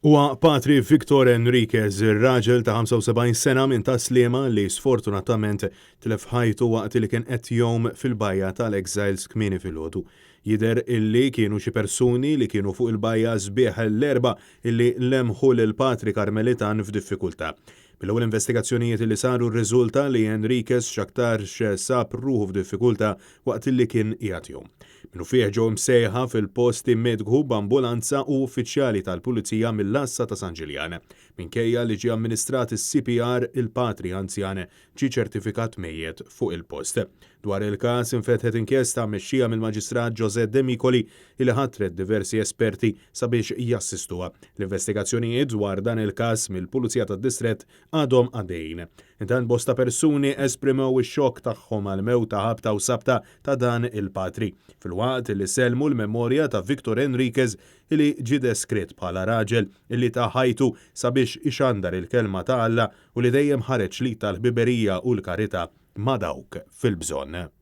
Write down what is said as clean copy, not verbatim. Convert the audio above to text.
Huwa Patri Victor Enriquez, ir-raġel ta' 75 sena minn Tas-Sliema li sfortunatament tilef ħajtu waqt li kien qed jgħum fil-Bajja tal-Exiles kmieni filgħodu. Jidher illi kienu xi persuni li kienu fuq il-Bajja sbieħ l-erba' illi lemħu lil Patri Karmelitan f'diffikultà. Mill-ewwel investigazzjonijiet li saru rriżulta li Enriquez x'aktarx sab ruħu f'diffikultà waqt li kien qiegħed jgħum. Minnu fih ġew msejħa fil-post immedħu b'ambulanza u uffiċjali tal-Pulizija mill-Lassa ta' San Ġiljan. Minkejja li ġie amministrat is-CPR il-Patri anzjan ġie ċertifikat mejjed fuq il-post. Dwar il-każ infetħet inkjesta mmexxija mill-Maġistrat José Demicoli li ħatret diversi esperti sabiex jassistuha. L-investigazzjonijiet dwar dan il-każ mill-Pulizija tad-Distrett għadhom għaddejjin. Intant bosta persuni esprimew ix-xokk tagħhom għal mewt ta' ħabta u sabta ta' dan il-Patri. Filwaqt li sellmu l-memorja ta' Victor Enriquez li ġie deskritt bħala raġel illi ta' ħajtu sabiex ixandar il-kelma ta' Alla u li dejjem ħareġ li tal-ħbiberija u l-karità ma' dawk fil-bżonn.